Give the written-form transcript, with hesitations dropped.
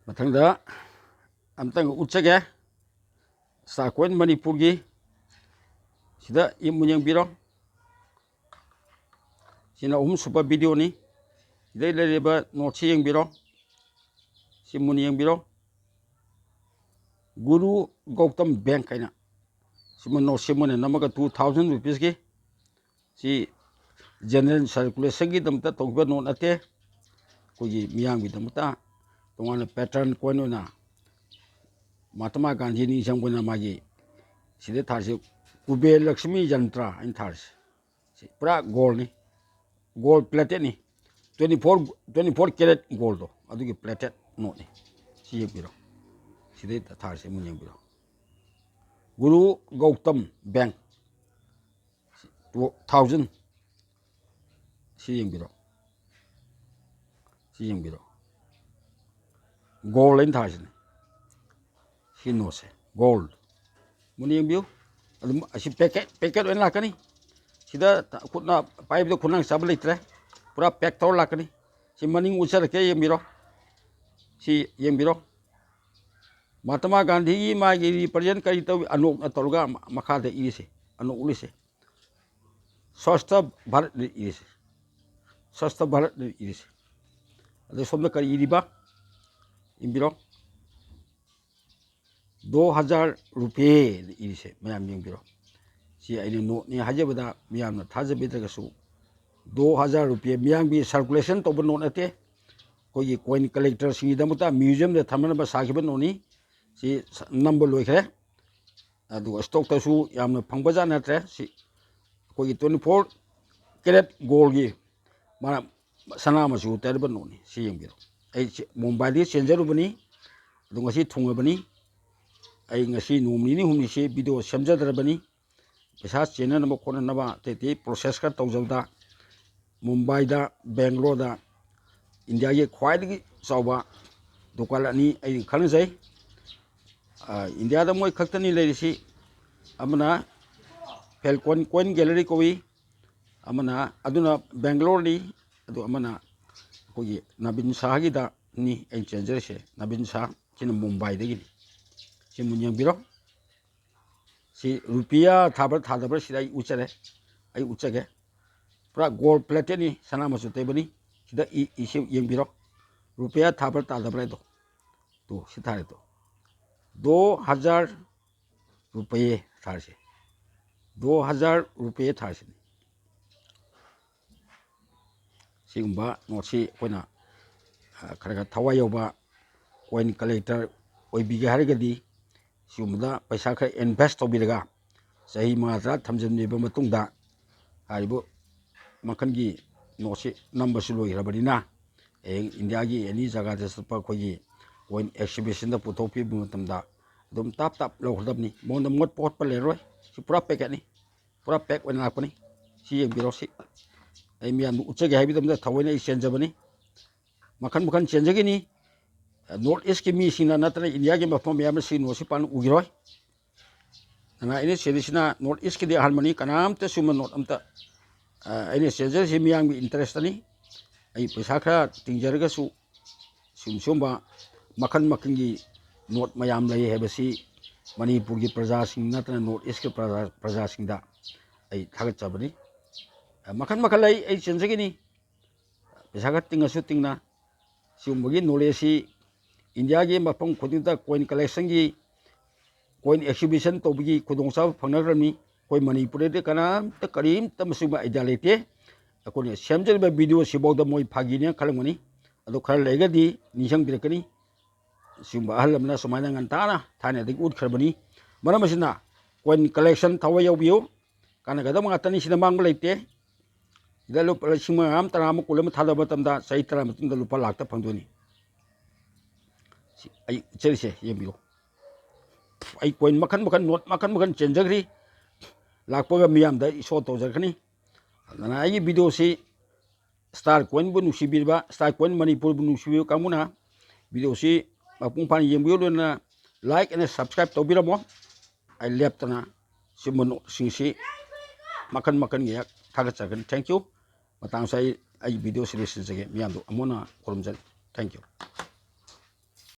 ꯃꯊꯪꯗ ꯑꯝꯇꯪ ꯎꯠꯆꯒꯦ star coin ꯃꯅꯤꯄꯨꯔꯒꯤ ꯁꯤꯗ ꯌꯦꯡꯕꯨ ꯌꯦꯡꯕꯤꯔꯣ ꯁꯤꯅ ꯑꯍꯨꯝꯁꯨꯕ ꯚꯤꯗꯤꯑꯣꯅꯤ ꯁꯤꯗꯩ ꯂꯩꯔꯤꯕ ꯅꯣꯠꯁꯤ ꯌꯦꯡꯕꯤꯔꯣ ꯁꯤ ꯃꯨꯟꯅ ꯌꯦꯡꯕꯤꯔꯣ ꯒꯨꯔꯨ ꯒꯧꯇꯝ ꯕꯦꯡꯛ ꯍꯥꯏꯅ ꯁꯤꯃ ꯅꯣꯠꯁꯤ ꯃꯨꯟꯅ ꯅꯝꯃꯒ 2000 ꯔꯨꯄꯤꯁꯀꯤ ꯁꯤ ꯖꯦꯅꯔꯦꯜ ꯁꯔꯀꯨꯂꯦꯁꯟꯒꯤꯗꯃꯛꯇ ꯇꯧꯈꯤꯕ ꯅꯣꯠ ꯅꯠꯇꯦ ꯑꯩꯈꯣꯏꯒꯤ ꯃꯤꯌꯥꯝꯒꯤꯗꯃꯛꯇ ꯇꯣꯉꯥꯟꯅ ꯄꯦꯇꯔꯟ ꯀꯣꯏꯟ ꯑꯣꯏꯅ ꯃꯍꯥꯇꯃꯥ ꯒꯥꯟꯙꯤ ꯅꯤꯡꯁꯤꯡꯕ ꯑꯣꯏꯅ ꯃꯥꯒꯤ ꯁꯤꯗ ꯊꯥꯔꯤꯁꯤ ꯀꯨꯕꯦꯔ ꯂꯛꯁꯃꯤ ꯌꯟꯇ꯭ꯔ ꯑꯩꯅ ꯊꯥꯔꯤꯁꯤ ꯁꯤ ꯄꯨꯔꯥ ꯒꯣꯜꯅꯤ ꯒꯣꯜ ꯄ꯭ꯂꯦꯇꯦꯠꯅꯤ 24 ꯀꯦꯔꯦꯠ ꯒꯣꯜꯗꯣ ꯑꯗꯨꯒꯤ ꯄ꯭ꯂꯦꯇꯦꯠ ꯅꯣꯠꯅꯤ ꯁꯤ ꯌꯦꯡꯕꯤꯔꯣ ꯁꯤꯗꯩ ꯊꯥꯔꯤꯁꯤ ꯑꯃꯨꯛ ꯌꯦꯡꯕꯤꯔꯣ ꯒꯨꯔꯨ ꯒꯧꯇꯝ ꯕꯦꯡꯛ 2000 ꯁꯤ ꯌꯦꯡꯕꯤꯔꯣ ꯁꯤ ꯌꯦꯡꯕꯤꯔꯣ ꯒꯣꯜ ꯑꯩꯅ ꯊꯥꯔꯤꯁꯤꯅꯤ ꯁꯤ ꯅꯣꯠꯁꯦ ꯒꯣꯜ ꯃꯨꯟꯅ ꯌꯦꯡꯕꯤꯌꯨ ꯑꯗꯨꯝ ꯑꯁꯤ ꯄꯦꯀꯦꯠ ꯑꯣꯏꯅ ꯂꯥꯛꯀꯅꯤ ꯁꯤꯗ ꯈꯨꯠꯅ ꯄꯥꯏꯕꯗ ꯈꯨꯠꯅꯥꯡ ꯆꯥꯕ ꯂꯩꯇ꯭ꯔꯦ ꯄꯨꯔꯥ ꯄꯦꯛ ꯇꯧꯔ ꯂꯥꯛꯀꯅꯤ ꯁꯤ ꯃꯅꯤꯡ ꯎꯠꯆꯔꯛꯀꯦ ꯌꯦꯡꯕꯤꯔꯣ ꯁꯤ ꯌꯦꯡꯕꯤꯔꯣ ꯃꯍꯥꯇꯃꯥ ꯒꯥꯟꯙꯤꯒꯤ ꯃꯥꯒꯤ ꯔꯤꯄ꯭ꯔꯖꯦꯟ ꯀꯔꯤ ꯇꯧꯏ ꯑꯅꯣꯛꯅ ꯇꯧꯔꯒ ꯃꯈꯥꯗ ꯏꯔꯤꯁꯦ ꯑꯅꯣꯛ ꯎꯠꯂꯤꯁꯦ ꯁ꯭ꯋꯥꯁꯊ ꯚꯥꯔꯠꯅ ꯏꯔꯤꯁꯦ ꯁ꯭ꯋꯥꯁꯊ ꯚꯥꯔꯠꯅ ꯏꯔꯤꯁꯦ ꯑꯗ ꯁꯣꯝꯗ ꯀꯔꯤ ꯏꯔꯤꯕ ꯌꯦꯡꯕꯤꯔꯣ 2000 ꯔꯨꯄꯤꯌꯦꯅ ꯏꯔꯤꯁꯦ ꯃꯌꯥꯝ ꯌꯦꯡꯕꯤꯔꯣ ꯁꯤ ꯑꯩꯅ ꯅꯣꯠꯅꯤ ꯍꯥꯏꯖꯕꯗ ꯃꯤꯌꯥꯝꯅ ꯊꯥꯖꯕꯤꯗ꯭ꯔꯒꯁꯨ 2000 ꯔꯨꯄꯤꯌꯦ ꯃꯤꯌꯥꯝꯒꯤ ꯁꯔꯀꯨꯂꯦꯁꯟ ꯇꯧꯕ ꯅꯣꯠ ꯅꯠꯇꯦ ꯑꯩꯈꯣꯏꯒꯤ ꯀꯣꯏꯟ ꯀꯂꯦꯛꯇꯔꯁꯤꯡꯒꯤꯗꯃꯛꯇ ꯃ꯭ꯌꯨꯖꯤꯌꯝꯗ ꯊꯝꯅꯕ ꯁꯥꯈꯤꯕ ꯅꯣꯠꯅꯤ ꯁꯤ ꯅꯝꯕ ꯂꯣꯏꯈ꯭ꯔꯦ ꯑꯗꯨꯒ ꯁ꯭ꯇꯣꯛꯇꯁꯨ ꯌꯥꯝꯅ ꯐꯪꯕꯖꯥꯠ ꯅꯠꯇ꯭ꯔꯦ ꯁꯤ ꯑꯩꯈꯣꯏꯒꯤ 24 ꯀꯦꯔꯦꯠ ꯒꯣꯜꯒꯤ ꯃꯥꯅ ꯁꯅꯥ ꯃꯆꯨ ꯇꯩꯔꯕ ꯅꯣꯠꯅꯤ ꯁꯤ ꯌꯦꯡꯕꯤꯔꯣ ꯑꯩ ꯃꯨꯝꯕꯥꯏꯗꯒꯤ ꯆꯦꯟꯖꯔꯨꯕꯅꯤ ꯑꯗꯨ ꯉꯁꯤ ꯊꯨꯡꯉꯕꯅꯤ ꯑꯩ ꯉꯁꯤ ꯅꯣꯡ ꯅꯤꯅꯤ ꯍꯨꯝꯅꯤꯁꯤ ꯚꯤꯗꯤꯑꯣ ꯁꯦꯝꯖꯗ꯭ꯔꯕꯅꯤ ꯄꯩꯁꯥ ꯆꯦꯟꯅꯅꯕ ꯈꯣꯠꯅꯅꯕ ꯑꯇꯩ ꯑꯇꯩ ꯄ꯭ꯔꯣꯁꯦꯁ ꯈꯔ ꯇꯧꯖꯕꯗ ꯃꯨꯝꯕꯥꯏꯗ ꯕꯦꯡꯒ꯭ꯂꯣꯔꯗ ꯏꯟꯗꯤꯌꯥꯒꯤ ꯈ꯭ꯋꯥꯏꯗꯒꯤ ꯆꯥꯎꯕ ꯗꯨꯀꯥꯟ ꯑꯅꯤ ꯑꯩ ꯈꯪꯅꯖꯩ ꯏꯟꯗꯤꯌꯥꯗ ꯃꯣꯏ ꯈꯛꯇꯅꯤ ꯂꯩꯔꯤꯁꯤ ꯑꯃꯅ ꯐꯦꯜꯀꯣꯟ ꯀꯣꯏꯟ ꯒꯦꯂꯔꯤ ꯀꯧꯏ ꯑꯃꯅ ꯑꯗꯨꯅ ꯕꯦꯡꯒ꯭ꯂꯣꯔꯅꯤ ꯑꯗꯨ ꯑꯃꯅ ꯑꯩꯈꯣꯏꯒꯤ ꯅꯕꯤꯟ ꯁꯍꯥꯒꯤꯗꯅꯤ ꯑꯩꯅ ꯆꯦꯟꯖꯔꯤꯁꯦ ꯅꯕꯤꯟ ꯁꯍꯥ ꯁꯤꯅ ꯃꯨꯝꯕꯥꯏꯗꯒꯤꯅꯤ ꯁꯤ ꯃꯨꯟꯅ ꯌꯦꯡꯕꯤꯔꯣ ꯁꯤ ꯔꯨꯄꯤꯌꯥ ꯊꯥꯕ꯭ꯔꯥ ꯊꯥꯗꯕ꯭ꯔꯥ ꯁꯤꯗ ꯑꯩ ꯎꯠꯆꯔꯦ ꯑꯩ ꯎꯠꯆꯒꯦ ꯄꯨꯔꯥ ꯒꯣꯜ ꯄ꯭ꯂꯦꯇꯦꯠꯅꯤ ꯁꯅꯥ ꯃꯆꯨ ꯇꯩꯕꯅꯤ ꯁꯤꯗ ꯏꯁꯤ ꯌꯦꯡꯕꯤꯔꯣ ꯔꯨꯄꯤꯌꯥ ꯊꯥꯕ꯭ꯔꯥ ꯇꯥꯗꯕ꯭ꯔꯥ ꯍꯥꯏꯗꯣ ꯇꯣ ꯁꯤ ꯊꯥꯔꯦ ꯇꯣ 2000 ꯔꯨपये ꯊꯥꯔꯤꯁꯦ 2000 ꯔꯨपये ꯊꯥꯔꯤꯁꯤꯅꯤ ꯁꯤꯒꯨꯝꯕ ꯅꯣꯠꯁꯤ ꯑꯩꯈꯣꯏꯅ ꯈꯔ ꯊꯋꯥꯏ ꯌꯥꯎꯕ ꯀꯣꯏꯟ ꯀꯂꯦꯛꯇꯔ ꯑꯣꯏꯕꯤꯒꯦ ꯍꯥꯏꯔꯒꯗꯤ ꯁꯤꯒꯨꯝꯕꯗ ꯄꯩꯁꯥ ꯈꯔ ꯏꯟꯚꯦꯁ ꯇꯧꯕꯤꯔꯒ ꯆꯍꯤ 5 ꯊꯝꯖꯤꯟꯕꯤꯕ ꯃꯇꯨꯡꯗ ꯍꯥꯏꯔꯤꯕ ꯃꯈꯜꯒꯤ ꯅꯣꯠꯁꯤ ꯅꯝꯕꯁꯨ ꯂꯣꯏꯈ꯭ꯔꯕꯅꯤꯅ ꯍꯌꯦꯡ ꯏꯟꯗꯤꯌꯥꯒꯤ ꯑꯦꯅꯤ ꯖꯒꯥꯗ ꯆꯠꯄ ꯑꯩꯈꯣꯏꯒꯤ ꯀꯣꯏꯟ ꯑꯦꯛꯁꯤꯕꯤꯁꯟꯗ ꯄꯨꯊꯣꯛꯄꯤꯕ ꯃꯇꯝꯗ ꯑꯗꯨꯝ ꯇꯥꯞ ꯂꯧꯒꯗꯕꯅꯤ ꯃꯉꯣꯟꯗ ꯃꯣꯠꯄ ꯈꯣꯠꯄ ꯂꯩꯔꯔꯣꯏ ꯁꯤ ꯄꯨꯔꯥ ꯄꯦꯀꯦꯠꯅꯤ ꯄꯨꯔꯥ ꯄꯦꯛ ꯑꯣꯏꯅ ꯂꯥꯛꯄꯅꯤ ꯁꯤ ꯌꯦꯡꯕꯤꯔꯣ ꯁꯤ ꯑꯩ ꯃꯤꯌꯥꯝꯗ ꯎꯠꯆꯒꯦ ꯍꯥꯏꯕꯗ ꯊꯑꯣꯏꯅ ꯑꯩ ꯆꯦꯟꯖꯕꯅꯤ ꯃꯈꯟ ꯃꯈꯟ ꯆꯦꯟꯖꯈꯤꯅꯤ ꯅꯣꯔꯠ ꯏꯁꯀꯤ ꯃꯤꯁꯤꯡꯅ ꯅꯠꯇꯅ ꯏꯟꯗꯤꯌꯥꯒꯤ ꯃꯐꯝ ꯃꯌꯥꯝꯗ ꯁꯤ ꯅꯣꯠꯁꯤ ꯄꯥꯛꯅ ꯎꯈꯤꯔꯣꯏ ꯑꯗꯨꯅ ꯑꯩꯅ ꯆꯦꯜꯂꯤꯁꯤꯅ ꯅꯣꯔꯠ ꯏꯁꯀꯤꯗꯤ ꯑꯍꯥꯟꯕꯅꯤ ꯀꯅꯥꯝꯇ ꯁꯤꯒꯨꯝꯕ ꯅꯣꯠ ꯑꯝꯇ ꯑꯩꯅ ꯆꯦꯟꯖꯔꯤꯁꯤ ꯃꯤꯌꯥꯝꯒꯤ ꯏꯟꯇꯔꯦꯁꯇꯅꯤ ꯑꯩ ꯄꯩꯁా ꯈꯔ ꯇꯤꯡꯖꯔꯒꯁꯨ ꯁꯤꯒꯨꯝꯕ ꯃꯈꯜ ꯃꯈꯜꯒꯤ ꯅꯣꯠ ꯃꯌꯥꯝ ꯂꯩ ꯍꯥꯏꯕꯁꯤ ꯃꯅꯤꯄꯨꯔꯒꯤ ꯄ꯭ꯔꯖꯥꯁꯤꯡ ꯅꯠꯇꯅ ꯅꯣꯔꯠ ꯏꯁꯀꯤ ꯄ꯭ꯔꯖꯥꯁꯤꯡꯗ ꯑꯩ ꯊꯥꯒꯠꯆꯕꯅꯤ ꯃꯈꯜ ꯃꯈꯜ ꯑꯩ ꯆꯦꯟꯖꯈꯤꯅꯤ ꯄꯩꯁꯥ ꯈꯔ ꯇꯤꯡꯉꯁꯨ ꯇꯤꯡꯅ ꯁꯤꯒꯨꯝꯕꯒꯤ ꯅꯣꯂꯦꯖꯁꯤ ꯏꯟꯗꯤꯌꯥꯒꯤ ꯃꯐꯝ ꯈꯨꯗꯤꯡꯗ ꯀꯣꯏꯟ ꯀꯂꯦꯛꯁꯟꯒꯤ ꯀꯣꯏꯟ ꯑꯦꯛꯁꯤꯕꯤꯁꯟ ꯇꯧꯕꯒꯤ ꯈꯨꯗꯣꯡꯆꯥꯕ ꯐꯪꯅꯈ꯭ꯔꯕꯅꯤ ꯑꯩꯈꯣꯏ ꯃꯅꯤꯄꯨꯔꯗꯗꯤ ꯀꯔꯤꯝꯇ ꯃꯁꯤꯒꯨꯝꯕ ꯑꯥꯏꯗꯤꯌꯥ ꯂꯩꯇꯦ ꯑꯩꯈꯣꯏꯅ ꯁꯦꯝꯖꯔꯤꯕ ꯚꯤꯗꯤꯑꯣꯁꯤꯐꯥꯎꯗ ꯃꯣꯏ ꯐꯥꯒꯤꯅꯦ ꯈꯜꯂꯝꯒꯅꯤ ꯑꯗꯣ ꯈꯔ ꯂꯩꯔꯒꯗꯤ ꯅꯤꯡꯁꯤꯡꯕꯤꯔꯛꯀꯅꯤ ꯁꯤꯒꯨꯝꯕ ꯑꯍꯜ ꯑꯃꯅ ꯁꯨꯃꯥꯏꯅ ꯉꯟꯇꯥꯅ ꯊꯥꯏꯅꯗꯒꯤ ꯎꯠꯈ꯭ꯔꯕꯅꯤ ꯃꯔꯝ ꯑꯁꯤꯅ ꯀꯣꯏꯟ ꯀꯂꯦꯛꯁꯟ ꯊꯋꯥꯏ ꯌꯥꯎꯕꯤꯌꯨ ꯀꯥꯟꯅꯒꯗꯕ ꯉꯥꯛꯇꯅꯤ ꯁꯤꯗ ꯃꯥꯡꯕ ꯂꯩꯇꯦ ꯁꯤꯗ ꯂꯨꯄꯥ 5,000 10 ꯑꯃ 10 ꯑꯃ ꯊꯥꯗꯕ ꯃꯇꯝꯗ ꯆꯍꯤ 10 ꯃꯇꯨꯡꯗ ꯂꯨꯄꯥ ꯂꯥꯛꯇ ꯐꯪꯗꯣꯏꯅꯤ ꯑꯩ ꯎꯠꯆꯔꯤꯁꯦ ꯌꯦꯡꯕꯤꯌꯨ ꯑꯩ ꯀꯣꯏꯟ ꯃꯈꯟ ꯃꯈꯟ ꯅꯣꯠ ꯃꯈꯟ ꯃꯈꯟ ꯆꯦꯟꯖꯈ꯭ꯔꯤ ꯂꯥꯛꯄꯒ ꯃꯤꯌꯥꯝꯗ ꯁꯣ ꯇꯧꯖꯔꯛꯀꯅꯤ ꯑꯗꯨꯅ ꯑꯩꯒꯤ ꯚꯤꯗꯤꯑꯣꯁꯤ ꯁ꯭ꯇꯥꯔ ꯀꯣꯏꯟꯕꯨ ꯅꯨꯡꯁꯤꯕꯤꯔꯤꯕ ꯁ꯭ꯇꯥꯔ ꯀꯣꯏꯟ ꯃꯅꯤꯄꯨꯔꯕꯨ ꯅꯨꯡꯁꯤꯕꯤꯕ ꯀꯥꯡꯕꯨꯅ ꯚꯤꯗꯤꯑꯣꯁꯤ ꯃꯄꯨꯡ ꯐꯥꯅ ꯌꯦꯡꯕꯤꯌꯨ ꯂꯣꯏꯅ ꯂꯥꯏꯛ ꯑꯦꯟ ꯁꯕꯁꯀ꯭ꯔꯥꯏꯕ ꯇꯧꯕꯤꯔꯝꯃꯣ ꯑꯩ ꯂꯦꯞꯇꯅ ꯁꯤꯒꯨꯝꯕ ꯅꯣꯠꯁꯤꯡꯁꯤ ꯃꯈꯟ ꯃꯈꯟꯒꯤ ꯊꯥꯒꯠꯆꯒꯅꯤ ꯊꯦꯡꯛ ꯌꯨ ꯃꯇꯥꯡꯁꯨ ꯑꯩ ꯚꯤꯗꯤꯑꯣꯁꯤ ꯂꯣꯏꯁꯤꯟꯖꯒꯦ ꯃꯤꯌꯥꯝꯗꯣ ꯑꯃꯨꯛ ꯍꯟꯅ ꯈꯨꯔꯨꯝꯖꯔꯤ ꯊꯦꯡꯛ ꯌꯨ